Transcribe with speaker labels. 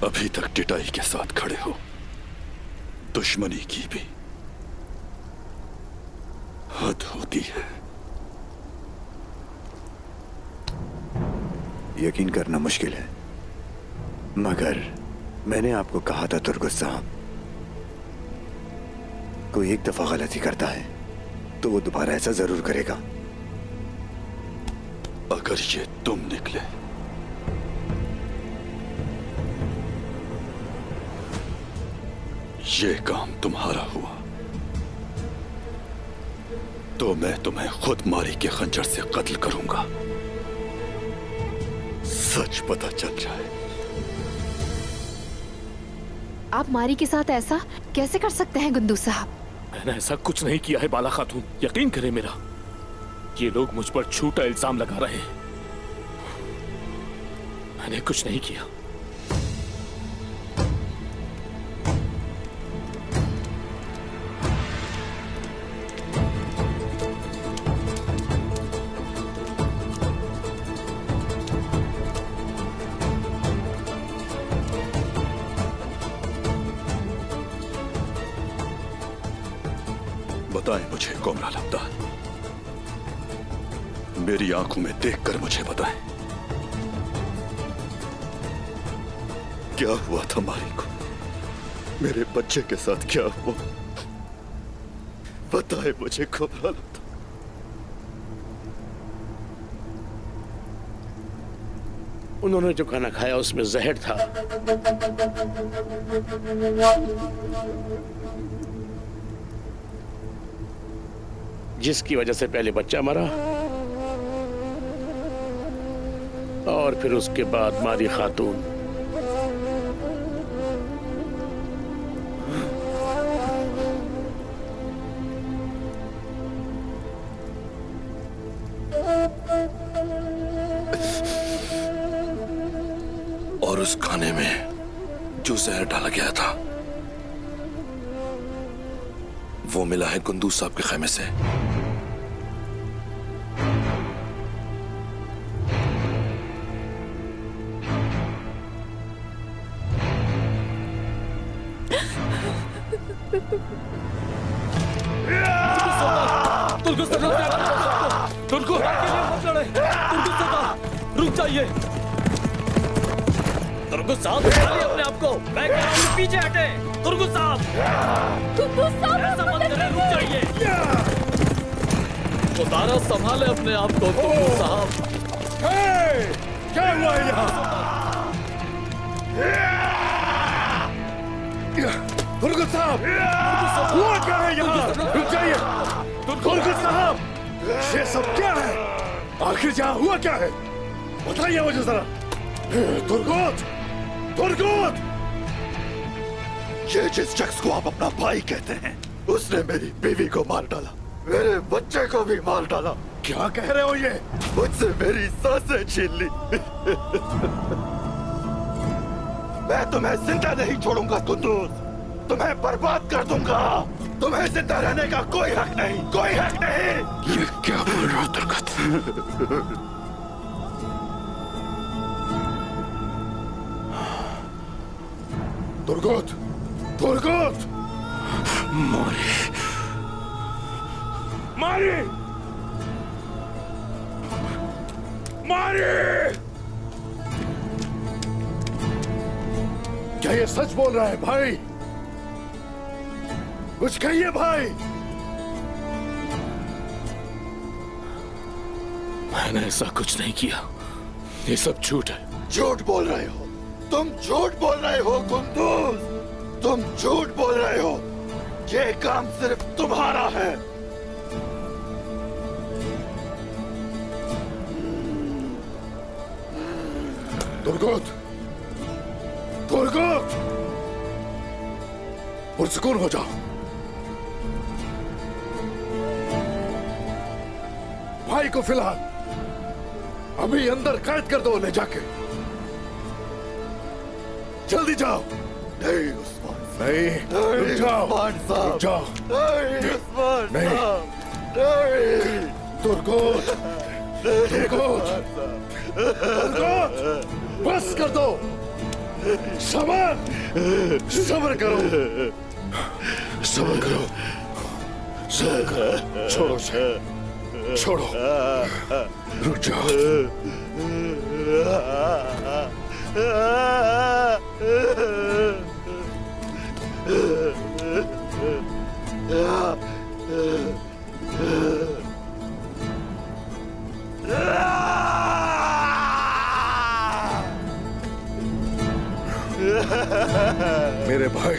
Speaker 1: अभी तक टिटाई के साथ खड़े हो, दुश्मनी की भी हद होती है।
Speaker 2: यकीन करना मुश्किल है, मगर मैंने आपको कहा था तुर्गुत साहब, कोई एक दफा गलती करता है तो वो दोबारा ऐसा जरूर करेगा।
Speaker 1: अगर ये तुम निकले ये काम तुम्हारा हुआ तो मैं तुम्हें खुद मारी के खंजर से कत्ल करूंगा। सच पता चल जाए।
Speaker 3: आप मारी के साथ ऐसा कैसे कर सकते हैं गुंदू साहब?
Speaker 4: मैंने ऐसा कुछ नहीं किया है बाला खातून, यकीन करें मेरा। ये लोग मुझ पर झूठा इल्जाम लगा रहे हैं। मैंने कुछ नहीं किया।
Speaker 1: बताएं मुझे कोमराल अब्दाल, मेरी आंखों में देखकर मुझे बताएं, क्या हुआ था मारी को? मेरे बच्चे के साथ क्या हुआ? बताएं मुझे कोमराल अब्दाल।
Speaker 5: उन्होंने जो खाना खाया उसमें जहर था। जिसकी वजह से पहले बच्चा मरा और फिर उसके बाद मारी खातून।
Speaker 6: और उस खाने में जो जहर डाला गया था वो मिला है कुंदूज साहब के खेमे से।
Speaker 4: रुक जाइए तुर्गुत साहब, अपने आप को। मैं कह रहा हूं पीछे हटे। तुर्गुत साहब, ऐसा मत करें, रुक जाइए। खुदारा संभाले अपने आप को तुर्गुत साहब।
Speaker 7: क्या हुआ यहाँ? तुर्गुत साहब, हुआ क्या है यहाँ? रुक जाइए तुर्गुत साहब, ये सब क्या है? आखिर यहाँ हुआ क्या है? बताइए मुझे जरा। Turgut, Turgut!
Speaker 1: ये जिस शख्स को आप अपना भाई कहते हैं, उसने मेरी बीवी को मार डाला, मेरे बच्चे को भी मार डाला।
Speaker 7: क्या कह रहे हो ये?
Speaker 1: मुझसे मेरी सांसें छीन ली। मैं तुम्हें जिंदा नहीं छोड़ूंगा कुंदूज, तुम्हें बर्बाद कर दूंगा। तुम्हें जिंदा रहने का कोई हक नहीं, कोई हक नहीं।
Speaker 6: ये क्या बोल रहा हो तुर्गुत?
Speaker 7: Turgut, Turgut!
Speaker 6: मारी,
Speaker 7: मारी, मारी! क्या ये सच बोल रहा है भाई? कुछ कहिए भाई।
Speaker 4: मैंने ऐसा कुछ नहीं किया, ये सब झूठ है।
Speaker 1: झूठ बोल रहे हो तुम, झूठ बोल रहे हो कुंदूज, तुम झूठ बोल रहे हो। ये काम सिर्फ तुम्हारा है।
Speaker 7: Turgut, Turgut! पुरसुकून हो जाओ। भाई को फिलहाल अभी अंदर कैद कर दो, ले जाके। जल्दी जाओ।
Speaker 1: नहीं उस्मान,
Speaker 7: नहीं, रुक जाओ,
Speaker 1: उस्मान साहब,
Speaker 7: रुक जाओ।
Speaker 1: नहीं उस्मान
Speaker 7: नहीं।
Speaker 1: साहब, नहीं।
Speaker 7: Turgut, Turgut, Turgut! बस कर दो, सामान सब्र करो, सब्र करो, सब्र करो। छोड़ो उसे, छोड़ो, रुक जाओ। मेरे भाई